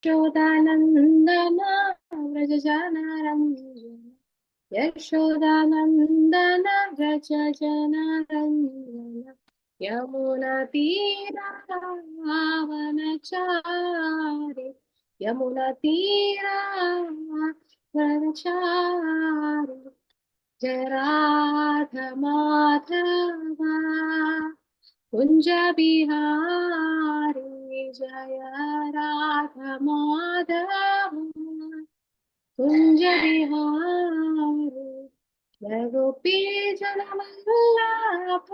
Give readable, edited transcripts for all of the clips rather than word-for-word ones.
यशोदानन्दन व्रज जनारञ्जन यशोदानन्दन व्रज जनारञ्जन यमुनातीरावनचारि यमुनातीरावनचारि जय राधा माधवा कुंज बिहारी जय राधा माधव कुंज बिहारी जय गोपी जनवल्लभ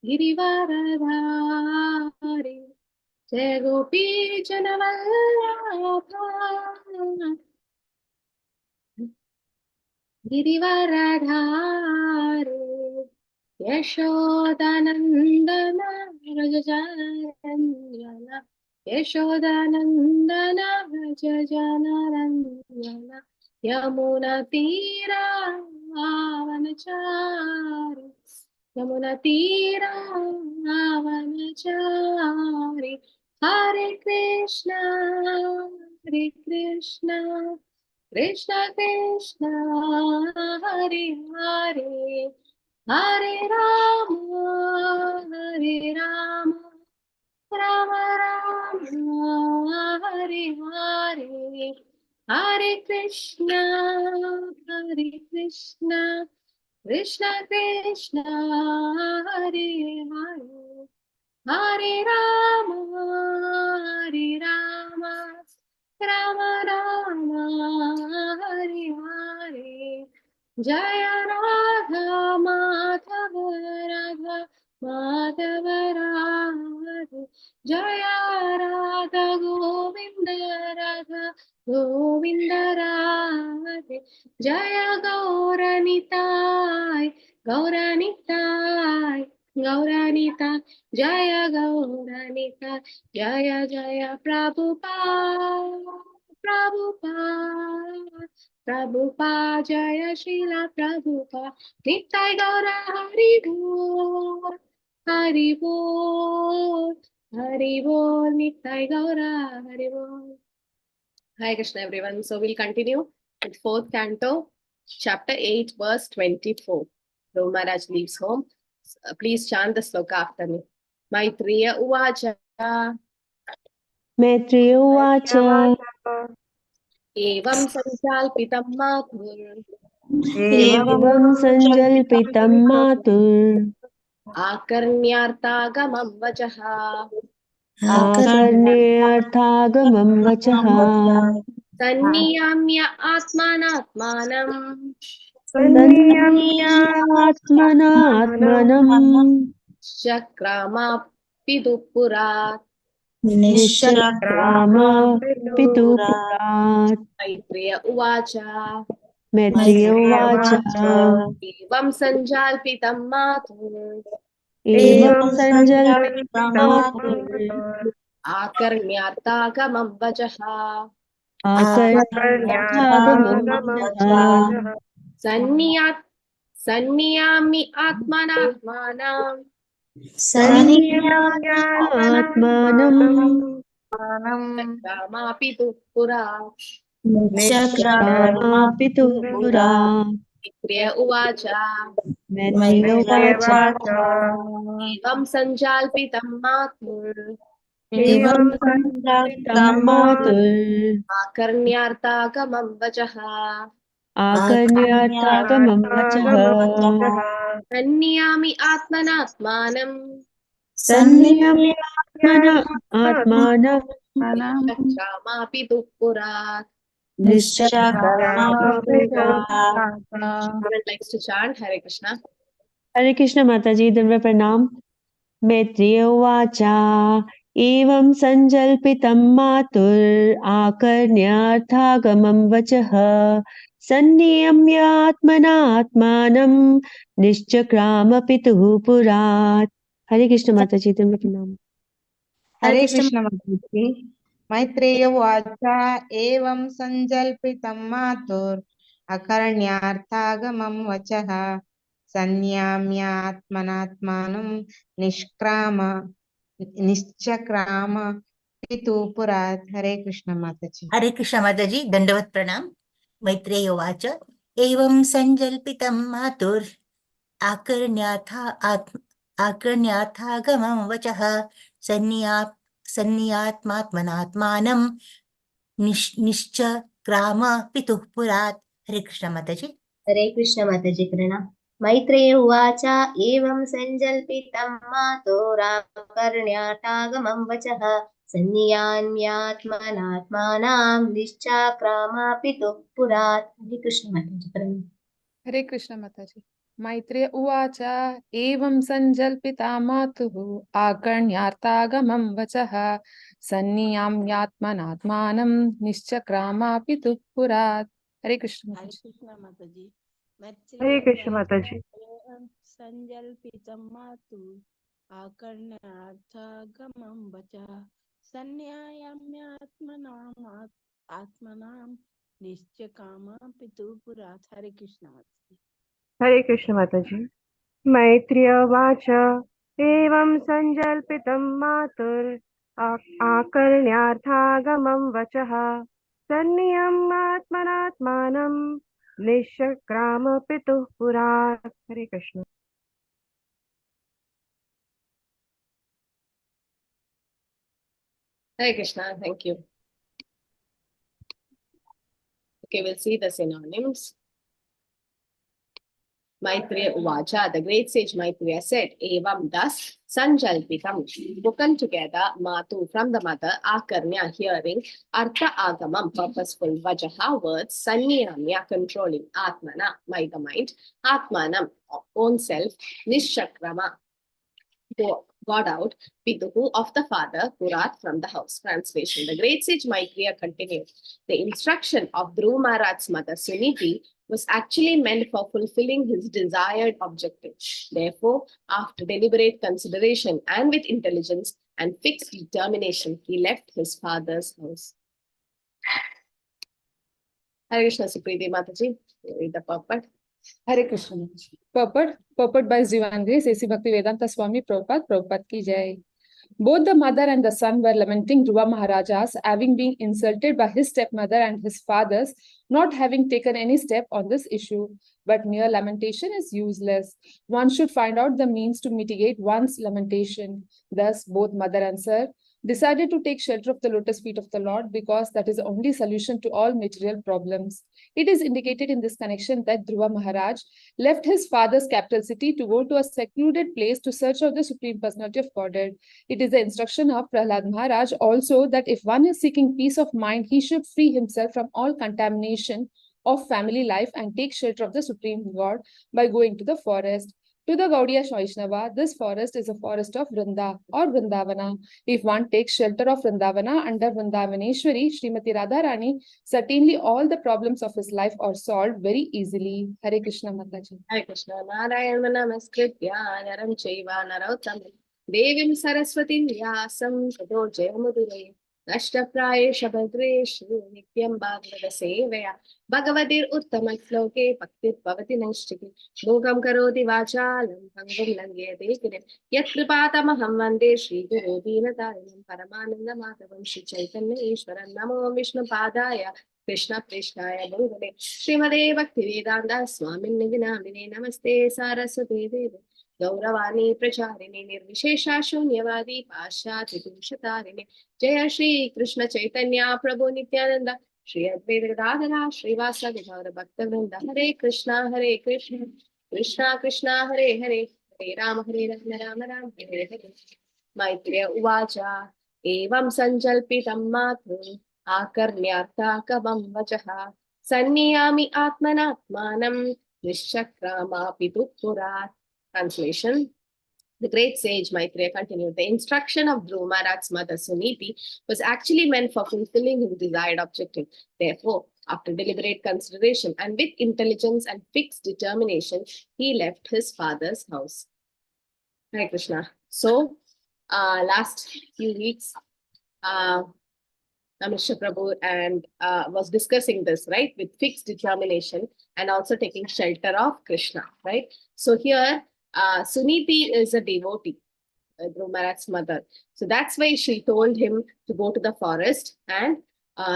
गिरिवरधारी जय गोपी जनवल्लभ गिरिवरधारी यशोदानन्दन व्रज जनारञ्जन यशोदानन्दन व्रज जनारञ्जन यमुनातीरावनचारि यमुनातीरावनचारि हरे कृष्ण कृष्ण कृष्ण हरे हरे हरे राम राम राम हरे हरे हरे कृष्ण कृष्ण कृष्ण हरे हरे हरे राम राम राम हरे हरे जय राधा माधव राधा माधव राधे जय राधा गोविंद राधा गोविंद राधे जय गौरनिताय गौरनिताय गौरनिताय जय गौरनिताय जय जय प्रभुपाद प्रभुपाद प्रभुपाद जय श्रीला प्रभुपाद नित्य गौर हरि बोल हरि बोल हरि बोल नित्य गौर हरि बोल. Hare Krishna everyone. So we'll continue with fourth canto, chapter 8, verse 24. Dhruva Maharaj leaves home. Please chant the sloka after me. Maitreya Uvacha. Maitreya Uvacha. Evam sankalpitam mathur. Evam sanjalpitam matur. Akarnyartagamam vachaha. Akarnyarthagamam vachaha. Sanniyamya atmanatmanam. Sanniyatmanatmanam. Chakrama pidupurat. Nishakrama pitupurat. Maitreya Uvacha. Maitreya Uvacha. Evam sanjalpitam mathur. Evam sanjalpitam matur. Akarnyartagamam vachaha. Akarnyarthagamam vachaha. Sanniyami atmanatmanam. Sanniyatmanam. Chakrama pidupurat. Nishakrama pitupurat. Maitreya Uvacha. Maitreya Uvacha. Evam sanjalpitam mathur. Evam sanjalpitam matur. Akarnyartagamam vachaha. Akarnyarthagamam vachaha. Sanniyami atmanatmanam. Atmanam. Chakrama pidupurat. Nishakrama pitupurat. Everyone likes to chant Hare Krishna. Hare Krishna Mataji, Danva Pranam. Maitreya Uvacha. Evam sanjalpitam matur. Akarnyarthagamam vachaha. Sanniyamyatmanatmanam. Nishchakrama pitupurat. Hare Krishna Mataji, Danva Pranam. हरे कृष्ण माताजी. मैत्रेय उवाच एवं संजल्पितं मातुर अकरण्यार्थागमं वचः संन्याम्यात्मनात्मानं निष्क्राम निश्चक्राम पितुः पुरात्। हरे कृष्ण माताजी। हरे कृष्ण माताजी, दंडवत प्रणाम। मैत्रेय उवाच एवं संजल्पितं मातुर् आकर्ण्याथागमं वचः सन्नियात्मात्मनात्मानं निश्चक्राम पितुः पुरात्। हरे कृष्ण माताजी। हरे कृष्ण माताजी प्रणाम। मैत्रेय उवाच एवं सञ्जल्पितं मातोराकर्ण्याटागमं वचः सन्नियान्यात्मनात्मानां निश्चाक्रामापितुः पुरात्। हरे कृष्ण माताजी प्रणाम। हरे कृष्ण माताजी। मैत्रेय उवाच एवं सञ्जल्पिता मातुः आकर्ण्यार्थागमं वचः सन्नियाम्यात्मनात्मानं निश्चक्रामापितुः पुरात्। हरे कृष्ण हरे माताजी। कृष्ण माताजी। हरे कृष्ण माताजी। संजल्पितं मातु आकर्ण्यार्थगमं वचः सन्न्यायाम्यात्मनाम् आत्मनां निश्चकाम पितुः पुरात्। हरे कृष्ण माताजी। हरे कृष्ण माताजी। मैत्रेय उवाच एवं सञ्जल्पितं मातुर् आकर्ण्यार्थागमं वचः सन्नियमात्मनात्मानं निश्चक्राम पितुः पुरात्। हरे Krishna. Hare Krishna, thank you. Okay, we'll see the synonyms. Maitreya Uvacha, the great sage Maitreya said, Evam thus, Sanjalpitam, spoken together, Matu from the mother, Akarnya hearing, Artha Agamam, purposeful, Vajaha words, Sanniyamya controlling, Atmana, by the mind, Atmanam, own self, Nishakrama, got out, Pituhu of the father, Purat from the house. Translation. The great sage Maitreya continued. The instruction of Dhruva Maharaj's mother Suniti was actually meant for fulfilling his desired objective. Therefore, after deliberate consideration and with intelligence and fixed determination, he left his father's house. Hare Krishna, Supriti Mataji. Read the purport. Hare Krishna. Purport by His Divine Grace A.C. Bhaktivedanta Swami Prabhupada, Prabhupada ki jai. Both the mother and the son were lamenting Dhruva Maharajas having been insulted by his stepmother and his fathers not having taken any step on this issue. But mere lamentation is useless. One should find out the means to mitigate one's lamentation. Thus, both mother and son decided to take shelter of the lotus feet of the Lord because that is the only solution to all material problems. It is indicated in this connection that Dhruva Maharaj left his father's capital city to go to a secluded place to search out the Supreme Personality of Godhead. It is the instruction of Prahlad Maharaj also that if one is seeking peace of mind, he should free himself from all contamination of family life and take shelter of the Supreme God by going to the forest. To the Gaudiya Vaishnava, this forest is a forest of Vrinda or Vrindavana. If one takes shelter of Vrindavana under Vrindavaneshwari, Srimati Radharani, certainly all the problems of his life are solved very easily. Hare Krishna Mataji. Hare Krishna, Narayana Namaskritya, Naram Chaiva Narottam, Devim Saraswatim Vyasam, Tato Jayamudure, Nashtaprayesha Bhadreshu, Nityam Bhagavata Sevaya, Bhagavatir Uttama Shloke, Bhaktir Bhavati Nashtiki, Bhogam Karoti Vachalam, Bhangam Lange Dekirim, Yat Kripatamaham Vande Shri Guru Dinatarinam, Paramananda Madhavam, Shri Chaitanya Ishwaran, Namo Vishnu Padaya, Krishna Krishnaya Bhagavate Srimade Bhaktivedanta Swamini Vinamine Namaste Saraswati Devi Gauravani Pracharini Nirvishesha Shunyavadi Pashyati Purushatarini Jaya Shri Krishna Chaitanya Prabhu Nityananda Shri Advaita Gadadhara Shri Vasadi Gaura Bhaktavrinda Hare Krishna Krishna Krishna Hare Hare Hare Rama Rama Rama Hare Hare Maitreya Uvacha Evam Sanjalpitam Matru Akarnyarthakabam vachaha Sanniyami Atmanatmanam Nishakramapitu Purat. Translation. The great sage Maitreya continued, the instruction of Dhruva Maharaj's mother Suniti was actually meant for fulfilling his desired objective. Therefore, after deliberate consideration and with intelligence and fixed determination, he left his father's house. Hare Krishna. So, last few weeks, Mr. Prabhu and was discussing this, right, with fixed determination and also taking shelter of Krishna, right? So here, Suniti is a devotee. Dhruv Maharaj's mother. So that's why she told him to go to the forest and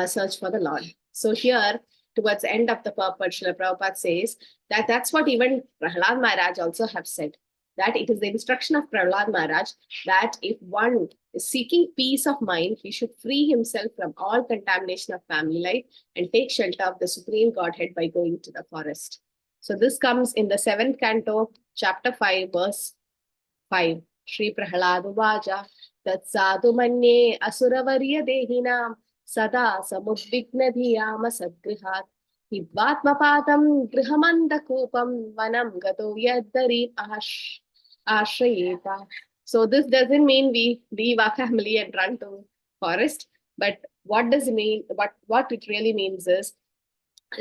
search for the Lord. So here, towards the end of the purport, Srila Prabhupada says that that's what even Prahlad Maharaj also have said, that it is the instruction of Prahlad Maharaj that if one is seeking peace of mind, he should free himself from all contamination of family life and take shelter of the Supreme Godhead by going to the forest. So this comes in the 7th canto, chapter 5, verse 5. Shri Prahlad Vaja Tat Sadhu Manye Asuravarya Dehinam Sada Samudvigna Dhiyama Sadgrihat Hidvatmapatam Grihamanda Kupam Vanam Gato Yadari Ashrayeta. So this doesn't mean we leave our family and run to forest, but what does it mean? What it really means is,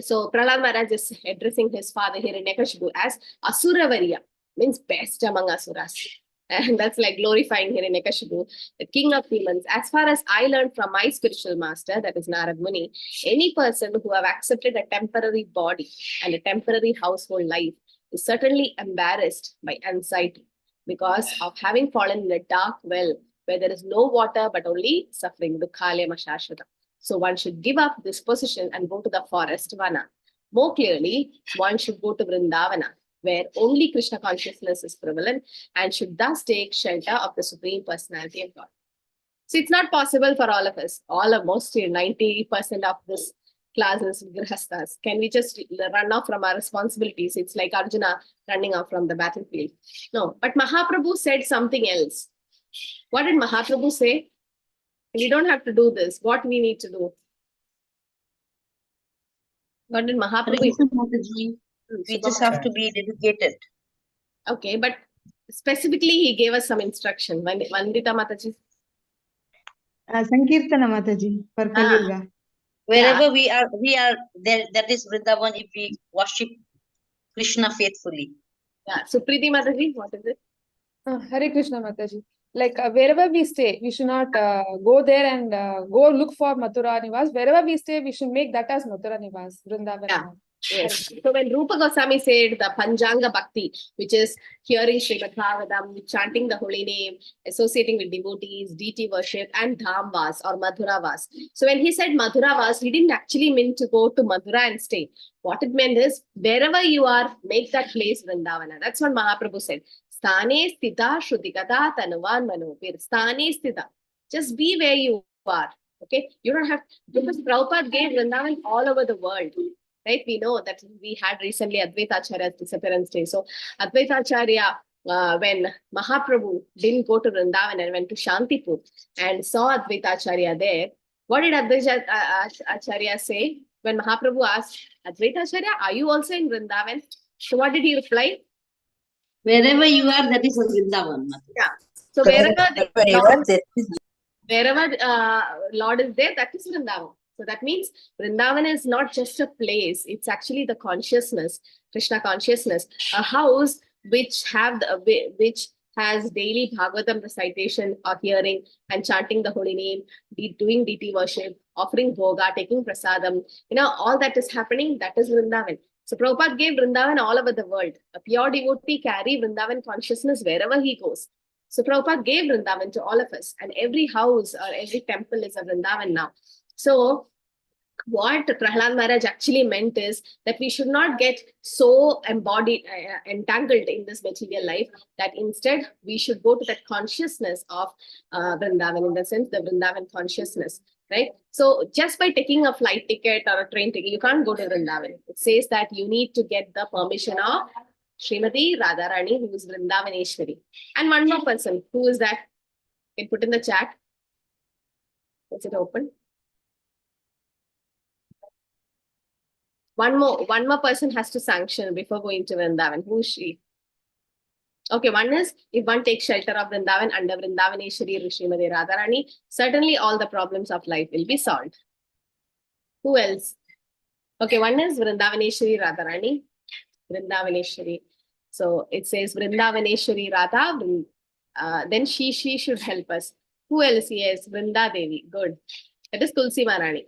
so Prahlad Maharaj is addressing his father here in Hiranyakashipu as Asuravarya, means best among asuras. And that's like glorifying Hiranyakashipu, the king of demons. As far as I learned from my spiritual master, that is Narad Muni, any person who have accepted a temporary body and a temporary household life is certainly embarrassed by anxiety because of having fallen in a dark well where there is no water but only suffering, dukhalya mashashvata. So one should give up this position and go to the forest, Vana. More clearly, one should go to Vrindavana, where only Krishna consciousness is prevalent and should thus take shelter of the Supreme Personality of God. So it's not possible for all of us, mostly 90% of this class is grihastas. Can we just run off from our responsibilities? It's like Arjuna running off from the battlefield. No, but Mahaprabhu said something else. What did Mahaprabhu say? We don't have to do this. What we need to do? What did Mahaprabhu? We just have to be dedicated. Okay, but specifically he gave us some instruction. Vandita Mataji. Sankirtana Mataji for Kali Yuga. Wherever we are there. That is Vrindavan. If we worship Krishna faithfully. Yeah. Supriti Mataji, what is it? Hare Krishna Mataji. Like wherever we stay, we should not go there and go look for Mathura Nivas. Wherever we stay, we should make that as Mathura Nivas, Vrindavan. Yeah. Yes. So when Rupa Goswami said the Panjanga Bhakti, which is hearing Srimad Bhagavatam, chanting the holy name, associating with devotees, deity worship, and Dham Vas or Madhura Vas. So when he said Madhura Vas, he didn't actually mean to go to Madhura and stay. What it meant is, wherever you are, make that place Vrindavana. That's what Mahaprabhu said. Sthane sthita shrutikata tanuvan manopir. Sthane sthita. Just be where you are. Okay? You don't have, because Prabhupada gave Vrindavan all over the world. Right? We know that we had recently Advaita Acharya's disappearance day. So Advaita Acharya, when Mahaprabhu didn't go to Vrindavan and went to Shantipur and saw Advaita Acharya there, what did Advaita Acharya say? When Mahaprabhu asked, Advaita Acharya, are you also in Vrindavan? So what did he reply? Wherever you are, that is Vrindavan. Yeah. So wherever Lord is there, that is Vrindavan. So that means Vrindavan is not just a place, it's actually the consciousness, Krishna consciousness, a house which has daily Bhagavatam recitation or hearing and chanting the holy name, doing deity worship, offering bhoga, taking prasadam. All that is happening, that is Vrindavan. So Prabhupada gave Vrindavan all over the world. A pure devotee carry Vrindavan consciousness wherever he goes. So Prabhupada gave Vrindavan to all of us, and every house or every temple is a Vrindavan now. So what Prahlad Maharaj actually meant is that we should not get so entangled in this material life, that instead we should go to that consciousness of Vrindavan, in the sense the Vrindavan consciousness, right? So just by taking a flight ticket or a train ticket, you can't go to Vrindavan. It says that you need to get the permission of Srimati Radharani, who is Vrindavaneshwari. And one more person, who is that? You can put in the chat. Is it open? One more person has to sanction before going to Vrindavan. Who is she? Okay, one is, if one takes shelter of Vrindavan under Vrindavaneshwari Srimati Radharani, certainly all the problems of life will be solved. Who else? Okay, one is Vrindavaneshwari Radharani. Vrindavaneshwari. So it says Vrindavaneshwari Radha. Then she should help us. Who else? Yes, Vrinda Devi. Good. That is Tulsi Maharani.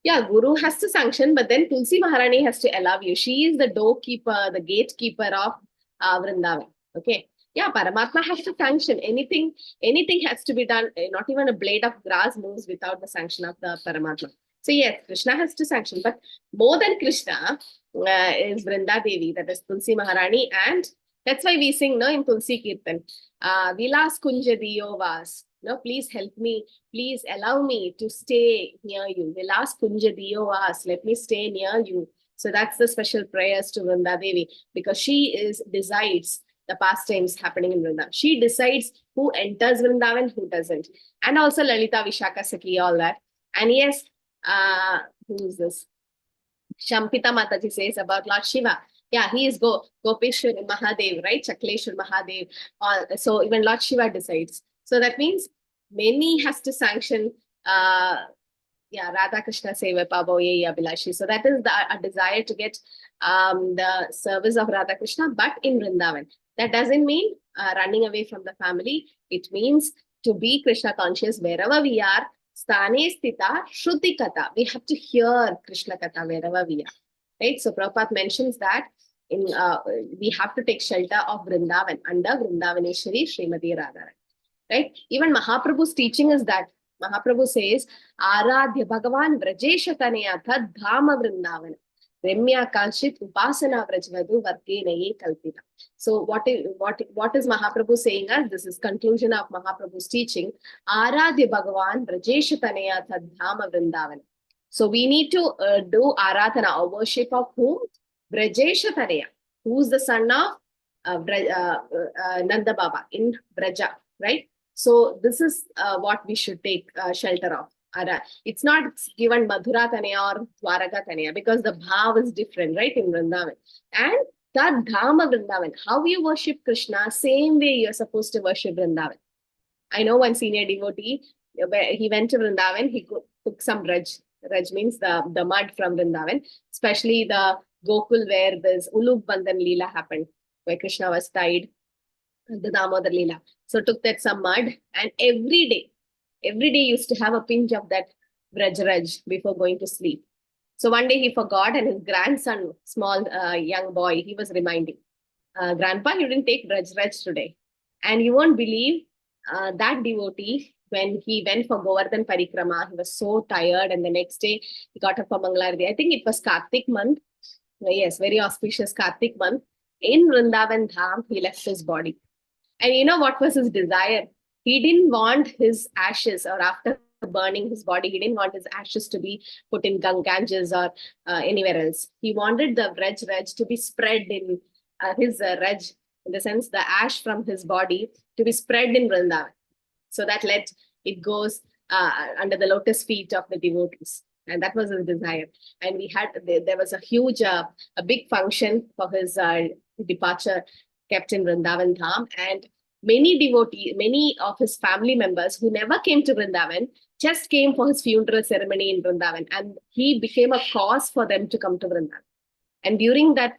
Yeah, Guru has to sanction, but then Tulsi Maharani has to allow you. She is the doorkeeper, the gatekeeper of Vrindavan. Okay. Yeah, Paramatma has to sanction anything. Anything has to be done. Not even a blade of grass moves without the sanction of the Paramatma. So yes, Krishna has to sanction, but more than Krishna is Vrinda Devi, that is Tulsi Maharani, and that's why we sing no in Tulsi Kirtan. Vilas Kunja Diyo Vas. No, please help me. Please allow me to stay near you. Vilas Kunja Diyo Vas. Let me stay near you. So that's the special prayers to Vrinda Devi, because she decides the pastimes happening in Vrindavan. She decides who enters Vrindavan, who doesn't. And also Lalita, Vishaka, Sakhi, all that. And yes, who is this? Shampita Mataji says about Lord Shiva. Yeah, he is Gopeshwar Mahadev, right? Chakleshwar Mahadev. So even Lord Shiva decides. So that means many has to sanction Radha Krishna Seva Pavo Ye Abhilashi. So that is a desire to get the service of Radha Krishna, but in Vrindavan. That doesn't mean running away from the family. It means to be Krishna conscious wherever we are. Sthane Sthita Shruti Katha. We have to hear Krishna Katha wherever we are. Right? So Prabhupada mentions that we have to take shelter of Vrindavan under Vrindavaneshwari Srimati Radha. Right? Even Mahaprabhu's teaching is that. Mahaprabhu says, Aradhya Bhagavan Vrajesha Tanayatha Dhama Vrindavan. Remya Kanshit Upasana Vrajvadu Varkenaye Kalpita. So what is Mahaprabhu saying us? This is conclusion of Mahaprabhu's teaching. Aradhya Bhagavan Vrajesha Tanayatha Dhama Vrindavan. So we need to do Aradhana, or worship of whom? Vrajesha Tanaya, who's the son of Nanda Baba in Braja, right? So this is what we should take shelter of. It's not given Madhura Tanaya or Dwaraka Tanaya, because the bhav is different, right, in Vrindavan. And that Dhama Vrindavan, how you worship Krishna, same way you're supposed to worship Vrindavan. I know one senior devotee, he went to Vrindavan, he took some Raj. Raj means the mud from Vrindavan, especially the Gokul where this Uluk Bandhan Leela happened, where Krishna was tied, the Damodar Leela. So took that some mud, and every day used to have a pinch of that Raj before going to sleep. So one day he forgot, and his grandson, small young boy, he was reminding, Grandpa, you didn't take Raj today. And you won't believe that devotee, when he went for Govardhan Parikrama, he was so tired, and the next day he got up for Mangalarati. I think it was Kartik month. Yes, very auspicious Kartik month. In Vrindavan Dham, he left his body. And you know what was his desire? He didn't want his ashes, or after burning his body, he didn't want his ashes to be put in Ganges or anywhere else. He wanted the Raj to be spread in his Raj, in the sense the ash from his body to be spread in Vrindavan. So that it goes under the lotus feet of the devotees. And that was his desire. And there was a huge, a big function for his departure kept in Vrindavan Dham, and many devotees, many of his family members who never came to Vrindavan just came for his funeral ceremony in Vrindavan, and he became a cause for them to come to Vrindavan. And during that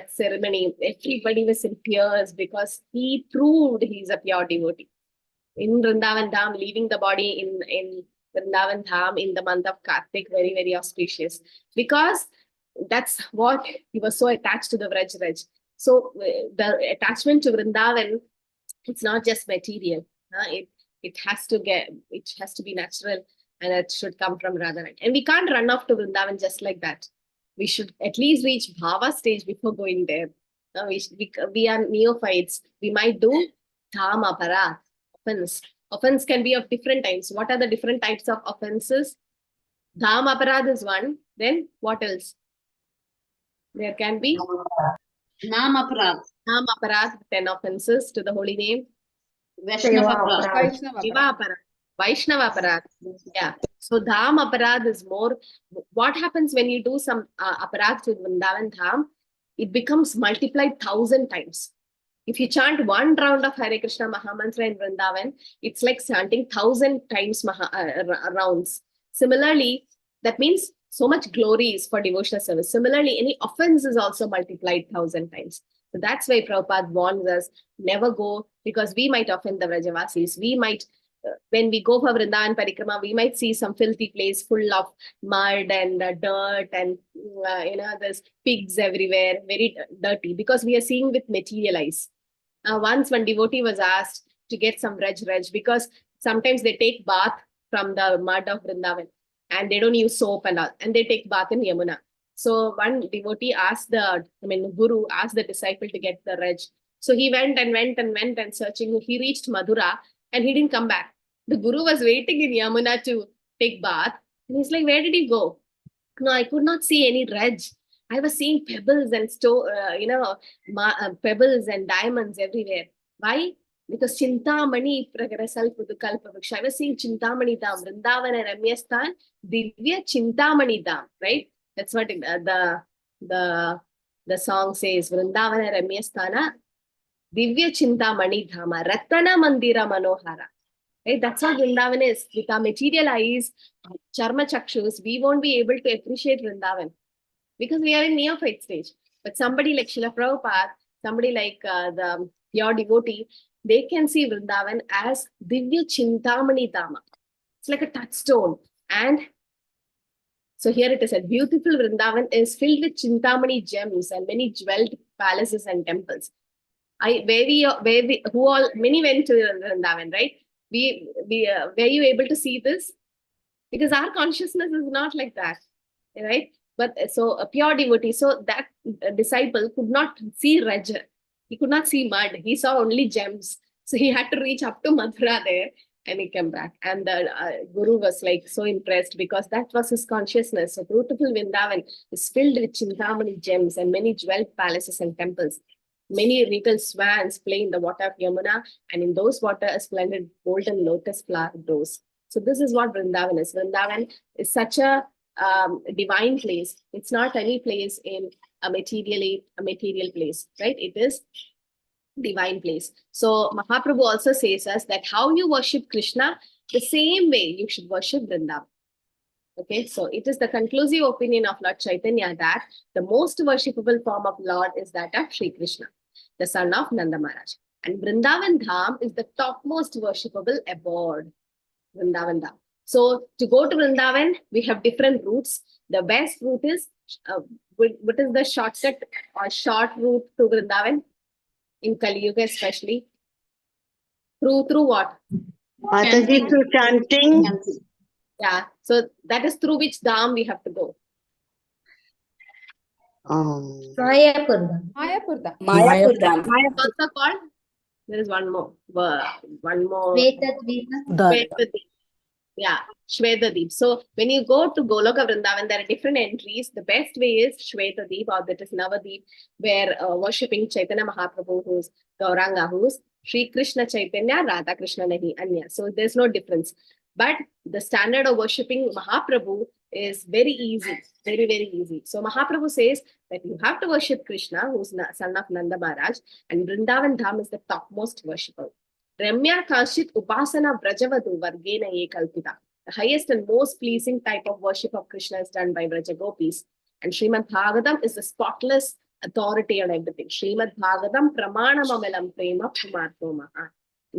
ceremony, everybody was in tears because he proved he's a pure devotee. In Vrindavan Dham, leaving the body in Vrindavan Dham in the month of Kartik, very, very auspicious, because that's what he was so attached to the Vraj. So the attachment to Vrindavan, it's not just material. It has to be natural, and it should come from Radharani. And we can't run off to Vrindavan just like that. We should at least reach Bhava stage before going there. We are neophytes. We might do Dham Aparat, offense. Offense can be of different types. What are the different types of offenses? Dham Aparat is one. Then what else? There can be Nam Aparad. Nam Aparad, 10 offenses to the holy name. Vaishnava Aparad. Shiva Aparad. Vaishnava Aparad. Yeah. So Dham Aparad is more. What happens when you do some Aparad to Vrindavan Dham? It becomes multiplied 1,000 times. If you chant one round of Hare Krishna Mahamantra in Vrindavan, it's like chanting 1,000 times rounds. Similarly, that means so much glory is for devotional service. Similarly, any offense is also multiplied 1,000 times. So that's why Prabhupada warns us, never go, because we might offend the Vrajavasis. We might, when we go for Vrindavan Parikrama, we might see some filthy place full of mud and dirt and, there's pigs everywhere, very dirty, because we are seeing with material eyes. once one devotee was asked to get some reg because sometimes they take bath from the mud of Vrindavan and they don't use soap and all, and they take bath in Yamuna. So one devotee asked Guru asked the disciple to get the reg. So he went and searching. He reached Madura and he didn't come back. The Guru was waiting in Yamuna to take bath. And he's like, where did he go? No, I could not see any reg. I was seeing pebbles and pebbles and diamonds everywhere. Why? Because Chintamani Pragarasal Pudukalpa Vriksha. I was seeing Chintamani Dham, Vrindavan and Ramyasthan, Divya Chintamani Dham, right? That's what the song says. Vrindavan and Ramyasthana, Divya Chintamani Dhama, Ratana Mandira Manohara. Right? That's how Vrindavan is. With our material eyes, charma chakshus, we won't be able to appreciate Vrindavan because we are in neophyte stage. But somebody like Srila Prabhupada, somebody like the pure devotee, they can see Vrindavan as Divya Chintamani Dhama. It's like a touchstone. And so here it is said, beautiful Vrindavan is filled with Chintamani gems and many jeweled palaces and temples. Many went to Vrindavan, right? Were you able to see this? Because our consciousness is not like that, right? But so a pure devotee, so that disciple could not see Raja. He could not see mud. He saw only gems. So he had to reach up to Mathura there and he came back. And the Guru was like so impressed because that was his consciousness. So beautiful Vrindavan is filled with Chintamani gems and many jeweled palaces and temples. Many regal swans play in the water of Yamuna, and in those water a splendid golden lotus flower grows. So this is what Vrindavan is. Vrindavan is such a divine place. It's not any place in a material place, right? It is divine place. So Mahaprabhu also says us that how you worship Krishna, the same way you should worship Vrindavan. Okay, so it is the conclusive opinion of Lord Chaitanya that the most worshipable form of Lord is that of Sri Krishna, the son of Nanda Maharaj. And Vrindavan Dham is the topmost worshipable abode. Vrindavan Dham. So to go to Vrindavan, we have different routes. The best route is, what is the shortcut or short route to Vrindavan? In Kali Yuga especially. Through what? Mataji, through chanting. Yeah, so that is through which Dham we have to go. Mayapur. Mayapur. What's the called? There is one more. Shvetadvipa. Yeah, Shwetadeep. So when you go to Goloka Vrindavan, there are different entries. The best way is Shwetadeep, or that is Navadeep, where worshipping Chaitanya Mahaprabhu, who's Gauranga, who's Sri Krishna Chaitanya, Radha Krishna Nahi Anya. So there's no difference. But the standard of worshipping Mahaprabhu is very easy, very, very easy. So Mahaprabhu says that you have to worship Krishna, who's son of Nanda Maharaj, and Vrindavan Dham is the topmost worshipper. Ramya Kashit Upasana Brajavadu Vargena Ye Kalpita. The highest and most pleasing type of worship of Krishna is done by Braja Gopis. And Srimad Bhagavatam is the spotless authority on everything. Srimad Bhagavatam Pramanamamelam Prema Pumartomaha.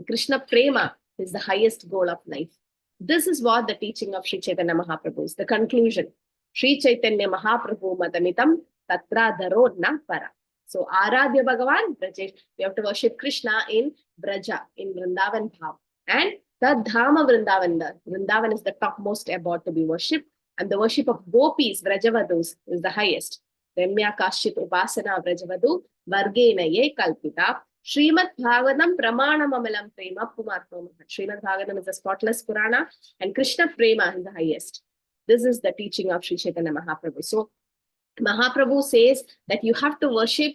Krishna Prema is the highest goal of life. This is what the teaching of Sri Chaitanya Mahaprabhu is. The conclusion. Sri Chaitanya Mahaprabhu Madamitam Tatra Dharo Na Para. So Aradhya Bhagavan, Brajesh, we have to worship Krishna in Braja, in Vrindavan Bhav. And the Dhama Vrindavan is the topmost abode to be worshipped. And the worship of Gopis, Vrajavadus, is the highest. Ramya Kashit Upasana Vrajavadu, Vargena Ye Kalpita. Srimad Bhagavatam Pramanamamalam Prema Pumartoma. Srimad Bhagavatam is the spotless Purana, and Krishna Prema is the highest. This is the teaching of Sri Chaitanya Mahaprabhu. So Mahaprabhu says that you have to worship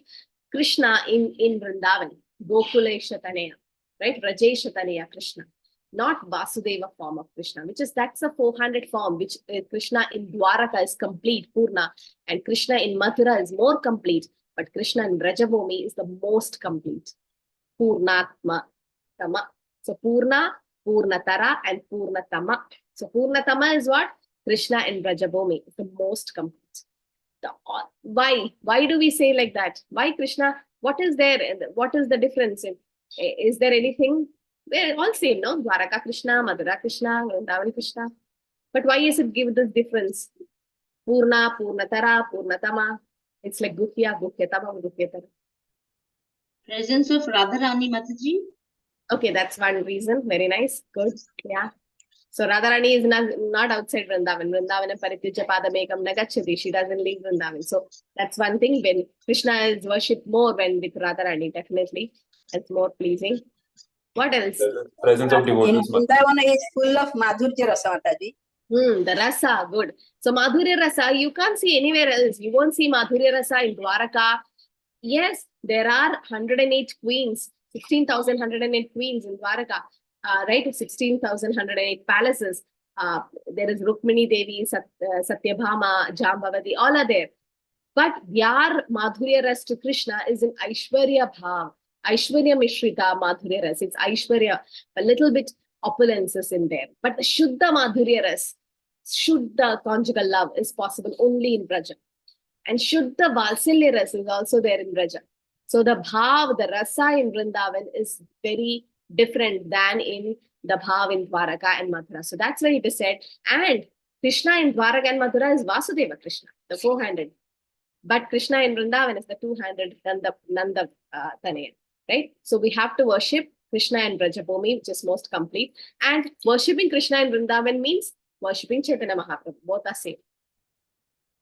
Krishna in Vrindavan, Gokulesha Taneya, right? Rajesha Taneya Krishna, not Vasudeva form of Krishna, that's a 400 form, which Krishna in Dwaraka is complete, Purna, and Krishna in Mathura is more complete, but Krishna in Brajabhumi is the most complete, Purnatma Tama. So Purna, Purnatara, and Purnatama. So Purnatama is what? Krishna in Brajabhumi is the most complete. Why do we say like that? Why Krishna? What is there? What is the difference? Is there anything? They're all same, no? Dwaraka Krishna, Madhura Krishna, Vrindavan Krishna. But why is it give this difference? Purna, Purnatara, Purnatama. It's like Guhya, Guhyatama, Guhyatara. Presence of Radharani Mataji. Okay, that's one reason. Very nice. Good. Yeah. So Radharani is not outside Vrindavan. Vrindavan parityaja padamekam nagachati. She doesn't leave Vrindavan. So that's one thing. When Krishna is worshipped more when with Radharani, definitely. It's more pleasing. What else? Presence of In devotees. Vrindavan is full of Madhurya Rasa, Mataji. The rasa, good. So Madhurya Rasa, you can't see anywhere else. You won't see Madhurya Rasa in Dwaraka. Yes, there are 108 queens, 16,108 queens in Dwaraka, right? 16,108 palaces. There is Rukmini Devi, Satyabhama, Jambavati, all are there. But their Madhurya Ras to Krishna is in Aisvarya Bhav. Aishwarya Mishrita Madhurya Ras. It's Aishwarya, a little bit opulence is in there. But the Shuddha Madhurya Ras, Shuddha conjugal love is possible only in Braja. And Shuddha Valsalya Ras is also there in Braja. So the Bhav, the Rasa in Vrindavan is very different than in the Bhav in Dwaraka and Mathura. So that's why it is said. And Krishna in Dwaraka and Mathura is Vasudeva Krishna, the four-handed. But Krishna in Vrindavan is the two-handed Nanda Tanayan, right? So we have to worship Krishna in Brajabhumi, which is most complete. And worshipping Krishna in Vrindavan means worshipping Chaitanya Mahaprabhu. Both are same.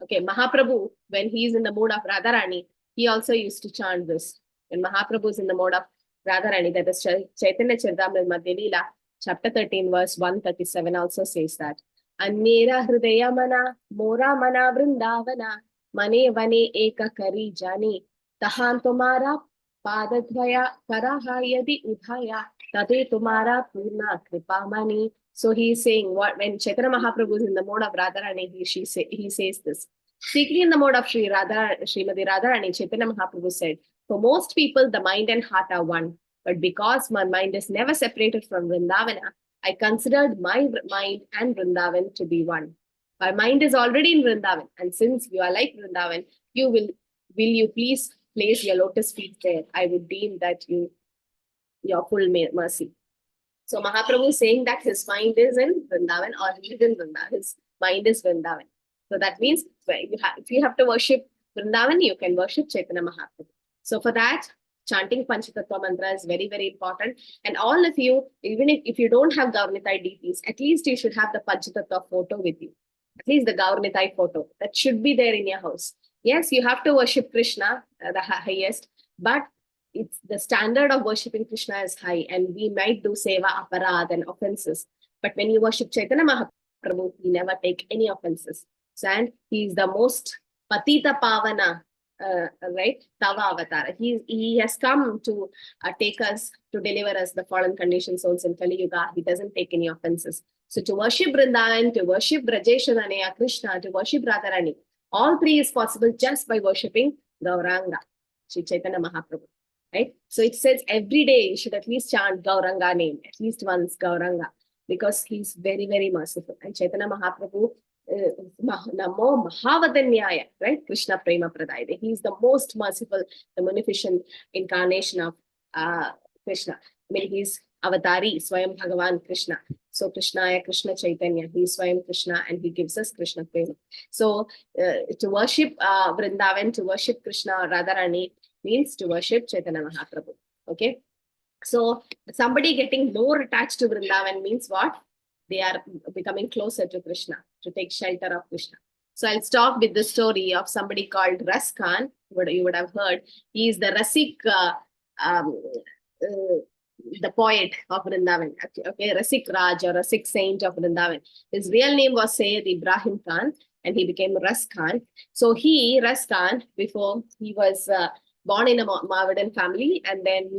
Okay, Mahaprabhu, when he is in the mood of Radharani, he also used to chant this. When Mahaprabhu is in the mode of Radharani, that is Chaitanya Charitamrita Madhya Leela, chapter 13, verse 137 also says that. Annera hridaya mana, mora mana vrindavana, mane vane eka kari jani, tahan tumara padadvaya karaha yadi udhaya, tate tumara purna kripa mani. So he is saying, what when Chaitanya Mahaprabhu is in the mode of Radharani, he says this. Speaking in the mode of Srimati Radharani, Chaitanya Mahaprabhu said, for most people, the mind and heart are one. But because my mind is never separated from Vrindavana, I considered my mind and Vrindavan to be one. My mind is already in Vrindavan. And since you are like Vrindavan, will you please place your lotus feet there? I would deem that your full mercy. So Mahaprabhu is saying that his mind is in Vrindavan or he is in Vrindavan. His mind is Vrindavan. So that means if you have to worship Vrindavan, you can worship Chaitanya Mahaprabhu. So for that, chanting Panchatattva mantra is very, very important. And all of you, even if you don't have Gaurnitai deities, at least you should have the Panchatattva photo with you. At least the Gaurnitai photo. That should be there in your house. Yes, you have to worship Krishna, the highest, but it's the standard of worshipping Krishna is high, and we might do seva, aparad, and offenses. But when you worship Chaitanya Mahaprabhu, we never take any offenses. So, and he is the most patita pavana, right? Tava avatar. He has come to take us, to deliver us, the fallen conditioned souls in Kali Yuga. He doesn't take any offenses. So to worship Vrindavan, to worship Brajeshwanaya Krishna, to worship Radharani, all three is possible just by worshipping Gauranga, Sri Chaitanya Mahaprabhu. Right? So it says every day you should at least chant Gauranga name, at least once Gauranga, because he's very, very merciful. And Chaitanya Mahaprabhu, Namo Mahavadanyaya, right? Krishna Prema Pradayade. He is the most merciful, the munificent incarnation of Krishna. I mean, he's Avatari, Swayam Bhagavan Krishna. So Krishnaya, Krishna Chaitanya, he is Swayam Krishna and he gives us Krishna Prema. So to worship Vrindavan, to worship Krishna or Radharani means to worship Chaitanya Mahaprabhu. Okay. So somebody getting more attached to Vrindavan means what? They are becoming closer to Krishna, to take shelter of Krishna. So I'll stop with the story of somebody called Ras Khan, you would have heard. He is the Rasik, the poet of Vrindavan. Okay, Rasik Raj or Rasik saint of Vrindavan. His real name was Sayyid Ibrahim Khan, and he became Ras Khan. So Ras Khan, before he was born in a Mavadan family, and then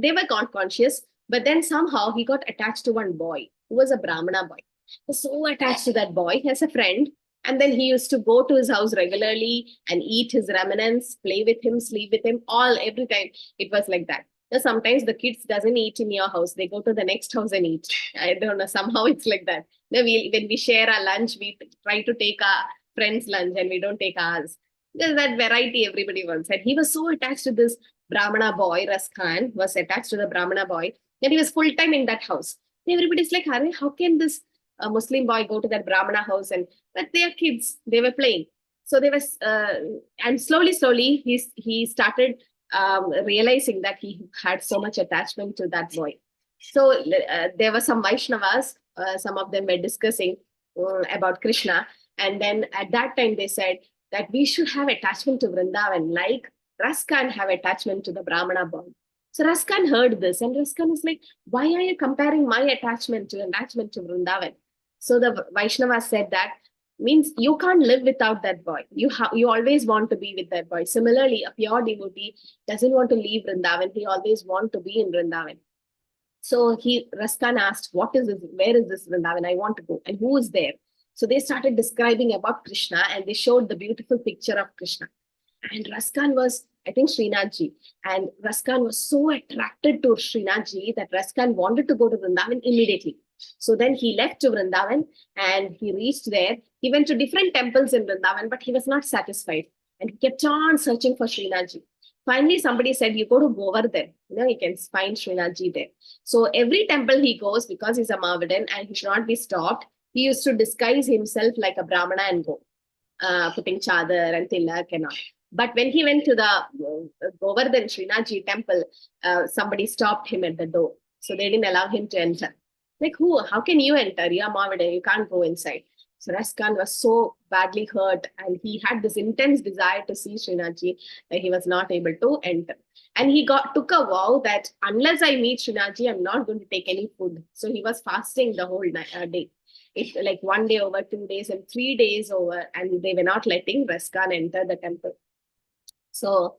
they were not conscious, but then somehow he got attached to one boy who was a Brahmana boy. He was so attached to that boy as a friend, and then he used to go to his house regularly and eat his remnants, play with him, sleep with him, every time. It was like that. Now, sometimes the kids doesn't eat in your house, they go to the next house and eat. I don't know, somehow it's like that. Now, when we share our lunch, we try to take our friend's lunch and we don't take ours. There's that variety everybody wants. And he was so attached to this Brahmana boy. Ras Khan was attached to the Brahmana boy, that he was full time in that house. Everybody's like, how can this Muslim boy go to that Brahmana house? But they are kids, they were playing. So they was, and slowly, he started realizing that he had so much attachment to that boy. So there were some Vaishnavas, some of them were discussing about Krishna. And then at that time they said that we should have attachment to Vrindavan, like Raskan have attachment to the Brahmana boy. So Raskan heard this, and Raskan is like, why are you comparing my attachment to Vrindavan? So the Vaishnava said that means you can't live without that boy. You always want to be with that boy. Similarly, a pure devotee doesn't want to leave Vrindavan. He always want to be in Vrindavan. So Raskan asked, what is this? Where is this Vrindavan? I want to go. And who is there? So they started describing about Krishna, and they showed the beautiful picture of Krishna. And Raskan was, I think, Srinathji. And Raskan was so attracted to Srinathji that Raskan wanted to go to Vrindavan immediately. So then he left to Vrindavan and he reached there. He went to different temples in Vrindavan, but he was not satisfied. And he kept on searching for Srinathji. Finally, somebody said, you go to Govardhan. You can find Srinathji there. So every temple he goes, because he's a Maavadan and he should not be stopped, he used to disguise himself like a Brahmana and go, putting chadar and tilak and all. But when he went to the Govardhan Srinathji temple, somebody stopped him at the door. So they didn't allow him to enter. Like, how can you enter? You're Maavadan, you can't go inside. So Raskan was so badly hurt, and he had this intense desire to see Srinathji that he was not able to enter. And he took a vow that unless I meet Srinathji, I'm not going to take any food. So he was fasting the whole day. It's like 1 day over, 2 days, and 3 days over, and they were not letting Raskan enter the temple. So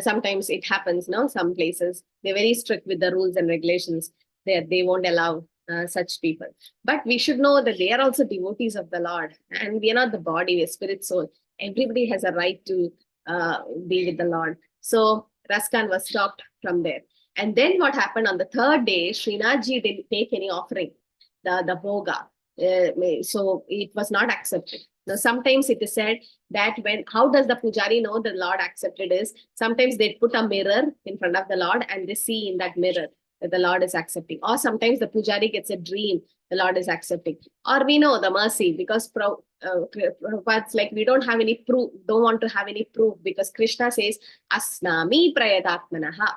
sometimes it happens, no? Some places, they're very strict with the rules and regulations. They won't allow such people. But we should know that they are also devotees of the Lord. And we are not the body, we are spirit, soul. Everybody has a right to be with the Lord. So Raskan was stopped from there. And then what happened on the third day, Srinathji didn't take any offering, the bhoga. So it was not accepted. Now, sometimes it is said that how does the pujari know the Lord accepted is, sometimes they put a mirror in front of the Lord and they see in that mirror that the Lord is accepting. Or sometimes the pujari gets a dream, the Lord is accepting. Or we know the mercy, because Prabhupada's like, we don't have any proof, don't want to have any proof, because Krishna says, Asnami prayadatmanaha.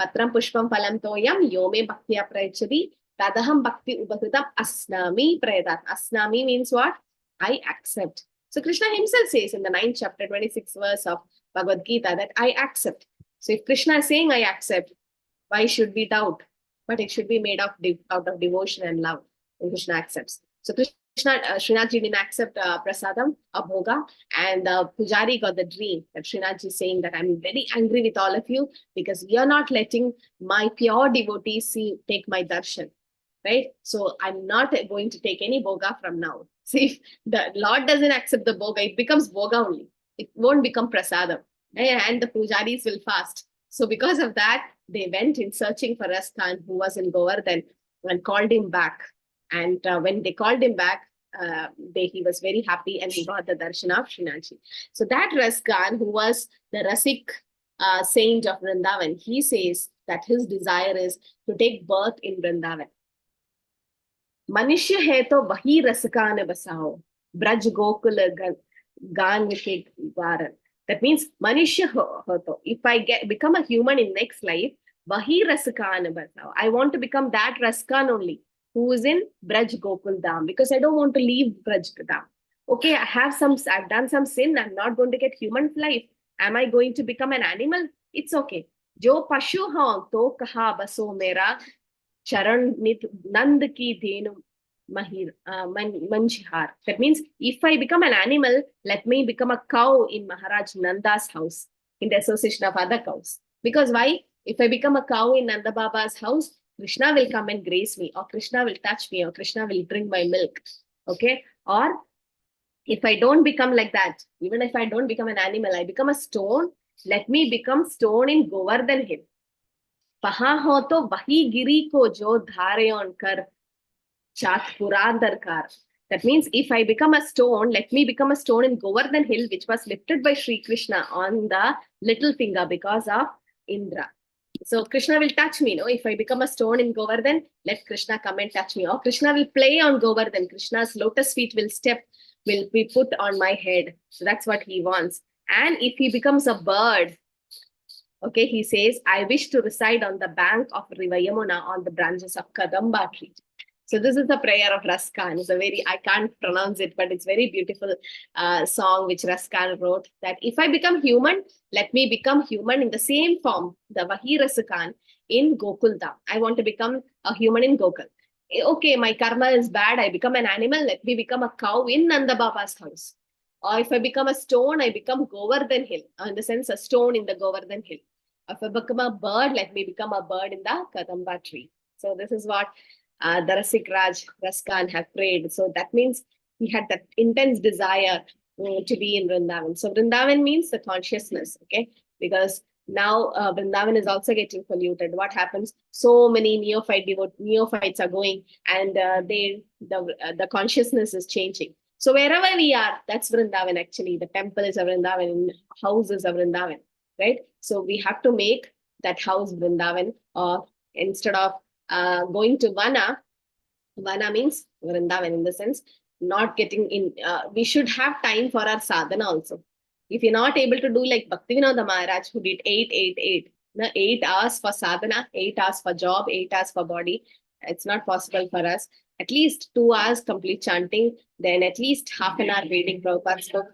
Patram pushpam phalam toyam yome bhaktya prayachati tadaham bhakti ubhritam asnami prayadat. Asnami means what? I accept. So Krishna himself says in the 9th chapter, 26th verse of Bhagavad Gita that I accept. So if Krishna is saying I accept, why should we doubt? But it should be made out of devotion and love. And Krishna accepts. So Srinathji didn't accept prasadam, a bhoga, and Pujari got the dream that Srinathji is saying that I'm very angry with all of you because you're not letting my pure devotees take my darshan. Right? So I'm not going to take any bhoga from now. See, if the Lord doesn't accept the bhoga, it becomes bhoga only. It won't become prasadam. And the pujaris will fast. So because of that, they went in searching for Raskan, who was in Govardhan, and called him back. And when they called him back, he was very happy and he got the darshan of Srinathji. So that Raskan, who was the Rasik saint of Vrindavan, he says that his desire is to take birth in Vrindavan. Manishya hai to wahi raskan basao, braj gokul gan ke varan. That means Manishya ho to. If I become a human in next life, wahi raskan basao. I want to become that Raskan only, who is in Braj Gokul Dham, because I don't want to leave Braj Dham. Okay, I've done some sin. I'm not going to get human life. Am I going to become an animal? It's okay. Jo pashu ho to kaha baso mera charan nit nand ki dhenu manjihar. That means if I become an animal, let me become a cow in Maharaj Nanda's house, in the association of other cows. Because why? If I become a cow in Nanda Baba's house, Krishna will come and grace me, or Krishna will touch me, or Krishna will drink my milk. Okay? Or if I don't become like that, even if I don't become an animal, I become a stone, let me become stone in Govardhan Hill. Paha ho to wahi giri ko jo dharayon kar chat purandar kar. That means if I become a stone, let me become a stone in Govardhan Hill, which was lifted by Sri Krishna on the little finger because of Indra. So Krishna will touch me, no? If I become a stone in Govardhan, let Krishna come and touch me. Or Krishna will play on Govardhan. Krishna's lotus feet will be put on my head. So that's what he wants. And if he becomes a bird, Okay, he says, I wish to reside on the bank of River Yamuna on the branches of Kadamba tree. So this is the prayer of Raskan. It's a very, I can't pronounce it, but it's very beautiful song which Raskan wrote, that if I become human, let me become human in the same form, the Vahi Rasukan in Gokuldam. I want to become a human in Gokul. Okay, my karma is bad. I become an animal. Let me become a cow in Nanda Baba's house. Or if I become a stone, I become Govardhan Hill. In the sense, a stone in the Govardhan Hill. If I become a bird, let me become a bird in the Kadamba tree. So this is what the Rasik Raj Raskan have prayed. So that means he had that intense desire to be in Vrindavan. So Vrindavan means the consciousness, okay? Because now Vrindavan is also getting polluted. What happens? So many neophytes are going, and the consciousness is changing. So wherever we are, that's Vrindavan actually. The temple is a Vrindavan, house is a Vrindavan, right? So we have to make that house Vrindavan, or instead of going to Vana means Vrindavan in the sense, not getting in, we should have time for our sadhana also. If you're not able to do like Bhaktivinoda Maharaj, who did 8, 8 hours for sadhana, 8 hours for job, 8 hours for body, it's not possible for us. At least 2 hours complete chanting, then at least half an hour reading Prabhupada's book,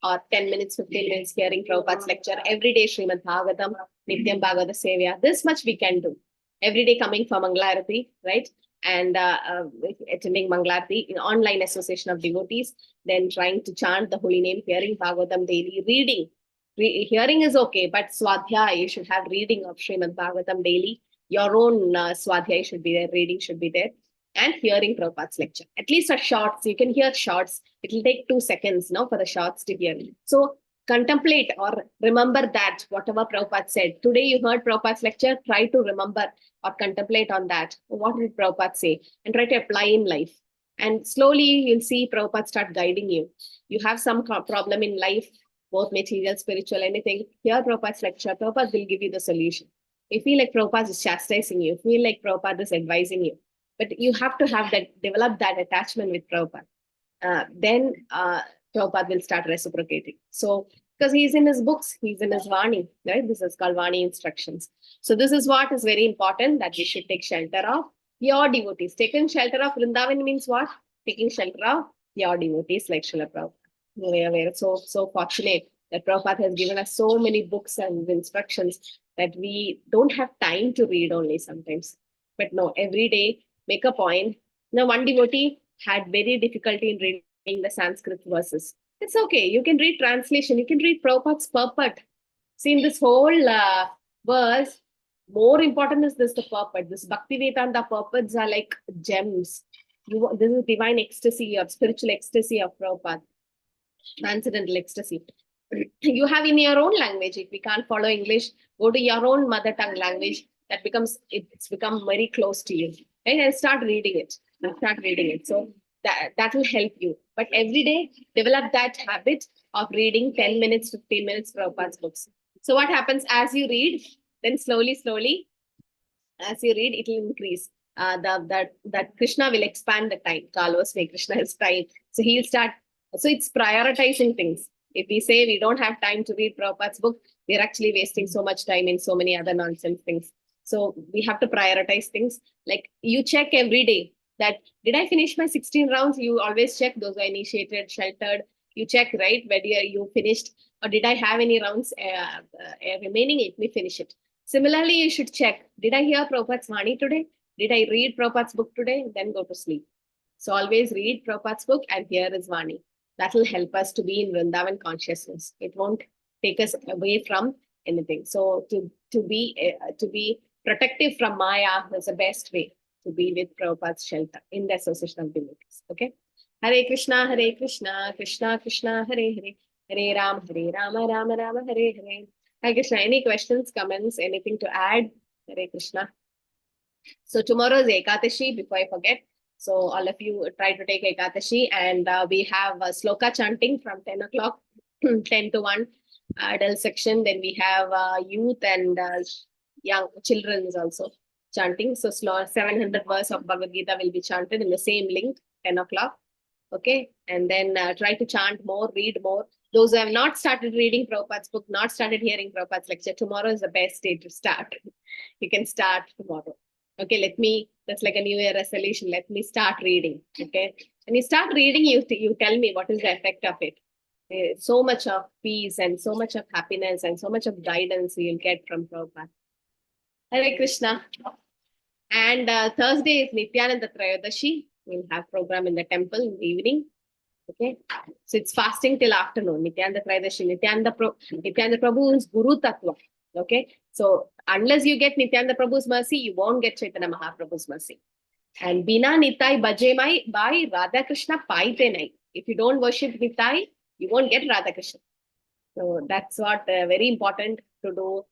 or 10 minutes, 15 minutes hearing Prabhupada's lecture, every day Srimad Bhagavatam, Nityam Bhagavata Sevya. This much we can do. Every day coming for Mangalarati, right? And attending Mangalarati in online association of devotees, then trying to chant the holy name, hearing Bhagavatam daily, reading. Hearing is okay, but Swadhyaya, you should have reading of Srimad Bhagavatam daily. Your own Swadhyaya should be there, reading should be there, and hearing Prabhupada's lecture. At least a shorts, you can hear shorts. It will take 2 seconds now for the shorts to hear. So contemplate or remember that whatever Prabhupada said. Today you heard Prabhupada's lecture, try to remember or contemplate on that. What did Prabhupada say? And try to apply in life. And slowly you'll see Prabhupada start guiding you. You have some problem in life, both material, spiritual, anything. Hear Prabhupada's lecture. Prabhupada will give you the solution. You feel like Prabhupada is chastising you. Feel like Prabhupada is advising you. But you have to have that, develop that attachment with Prabhupada. Then Prabhupada will start reciprocating. So, because he's in his books, he's in his Vani, right? This is called Vani instructions. So this is what is very important, that we should take shelter of pure devotees. Taking shelter of Vrindavan means what? Taking shelter of pure devotees like Srila Prabhupada. We are so fortunate that Prabhupada has given us so many books and instructions that we don't have time to read only sometimes. But no, every day, make a point. Now, one devotee had very difficulty in reading the Sanskrit verses. It's okay. You can read translation. You can read Prabhupada's purport. See, in this whole verse, more important is this, the purport. This Bhakti Vedanta purports are like gems. This is divine ecstasy or spiritual ecstasy of Prabhupada. Transcendental ecstasy. You have in your own language. If we can't follow English, go to your own mother tongue language. It's become very close to you. Right? And start reading it. So that will help you. But every day, develop that habit of reading 10 minutes, 15 minutes Prabhupada's books. So what happens as you read, then slowly, as you read, it will increase. That Krishna will expand the time. Kalvasme, Krishna has time. So he'll start. So it's prioritizing things. If we say we don't have time to read Prabhupada's book, we're actually wasting so much time in so many other nonsense things. So we have to prioritize things. Like you check every day that, did I finish my 16 rounds? You always check those are initiated, sheltered. You check, right, whether you finished, or did I have any rounds remaining? Let me finish it. Similarly, you should check, did I hear Prabhupada's Vani today? Did I read Prabhupada's book today? Then go to sleep. So always read Prabhupada's book and hear his Vani. That will help us to be in Vrindavan consciousness. It won't take us away from anything. So to be protective from Maya is the best way to be with Prabhupada's shelter in the association of devotees. Okay. Hare Krishna, Krishna Krishna, Hare Hare, Hare Rama, Rama Rama, Hare Hare. Hare Krishna. Any questions, comments, anything to add? Hare Krishna. So tomorrow is Ekadashi, before I forget. So all of you try to take Ekadashi, and we have sloka chanting from 10 o'clock, 10 to 1 adult section. Then we have youth and young children is also chanting. So 700 verse of Bhagavad Gita will be chanted in the same link, 10 o'clock. Okay. And then try to chant more, read more. Those who have not started reading Prabhupada's book, not started hearing Prabhupada's lecture, tomorrow is the best day to start. You can start tomorrow. Okay, that's like a New Year resolution. Let me start reading. Okay. When you start reading, you tell me what is the effect of it. So much of peace and so much of happiness and so much of guidance you'll get from Prabhupada. Hare Krishna. And Thursday is Nityananda Trayodasi. We'll have program in the temple in the evening. Okay. So it's fasting till afternoon. Nityananda Trayodasi. Nityananda Prabhu is Guru Tattva. Okay. So unless you get Nityananda Prabhu's mercy, you won't get Chaitanya Mahaprabhu's mercy. And Bina Nitai Bhaje Mai by Radha Krishna Paite Nai. If you don't worship Nitai, you won't get Radha Krishna. So that's what very important to do.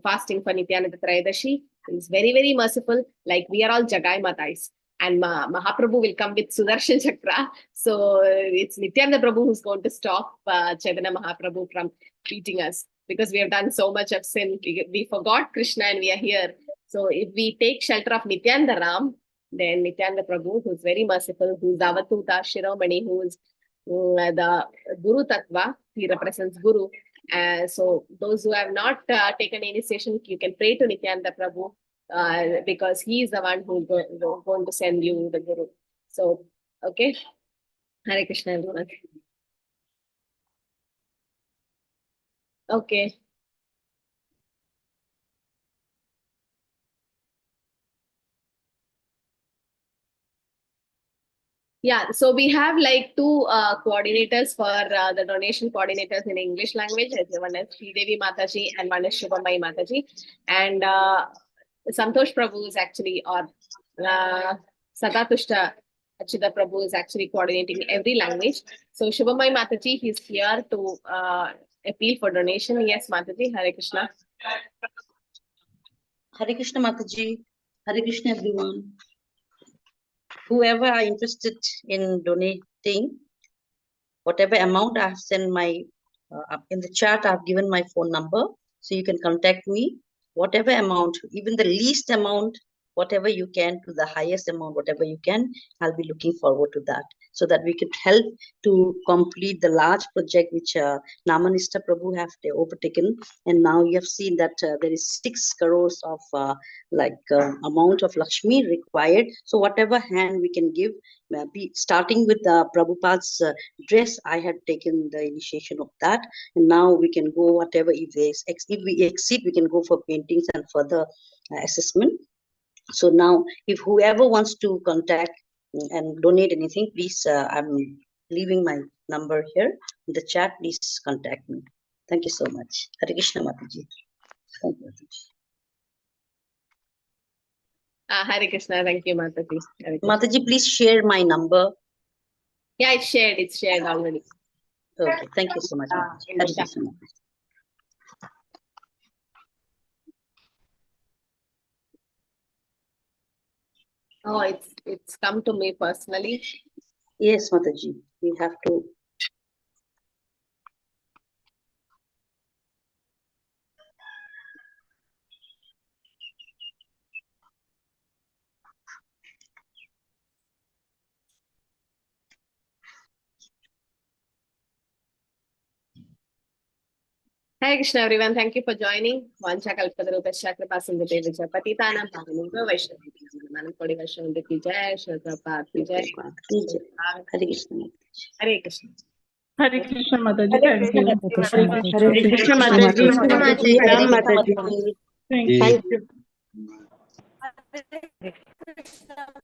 Fasting for Nityananda Trayodasi is very, very merciful. Like we are all Jagai Matais. And Mahaprabhu will come with Sudarshan Chakra. So it's Nityananda Prabhu who's going to stop Chaitanya Mahaprabhu from beating us. Because we have done so much of sin. We forgot Krishna and we are here. So if we take shelter of Nityananda Ram, then Nityananda Prabhu, who's very merciful, who's Avatuta Shiromani, who's the Guru Tattva, he represents Guru. So those who have not taken initiation, you can pray to Nityananda Prabhu because he is the one who's going to send you the Guru. So, okay. Hare Krishna, everyone. Okay. Yeah, so we have like two coordinators for the donation coordinators in English language. One is Sridevi Mataji and one is Shubhamai Mataji. And Santosh Prabhu is actually, or Sadatushta Achita Prabhu is actually coordinating every language. So Shubhamai Mataji, he's here to appeal for donation. Yes, Mataji, Hare Krishna. Hare Krishna Mataji. Hare Krishna everyone. Whoever are interested in donating, whatever amount I have sent my in the chat, I've given my phone number, so you can contact me. Whatever amount, even the least amount, whatever you can, to the highest amount, whatever you can, I'll be looking forward to that, so that we could help to complete the large project which Namanista Prabhu have overtaken. And now you have seen that there is 6 crores of amount of Lakshmi required. So whatever hand we can give, starting with Prabhupada's dress, I had taken the initiation of that, and now we can go whatever. If we exceed, we can go for paintings and further assessment. So now, if whoever wants to contact and donate anything, please, I'm leaving my number here in the chat. Please contact me. Thank you so much. Hare Krishna Mataji. Thank you. Hare Krishna. Thank you, Mataji. Mataji, please share my number. Yeah, it's shared already. Okay, thank you so much. Hare Krishna. Oh, it's come to me personally. Yes, Mataji, we have to. Hare Krishna, everyone. Thank you for joining. Vancha Kalpatarupasya Kripasindhute Vijaya Patitanam Pavanam Vaishnavi Manam Kodi Vaishnavi Ki Jai, Shri Prabhupada Ki Jai. Hare Krishna. Hare Krishna. Hare Krishna Mataji, thank you. Hare Krishna Mataji. Ram Mataji. Thank you.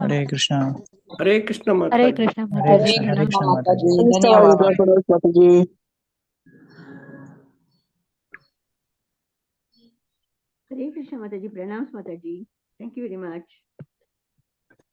Hare Krishna. Hare Krishna Mataji. Hare Krishna Mataji. Hare Krishna Mataji. Mataji. Hare Krishna Mataji, pranams Mataji. Thank you very much.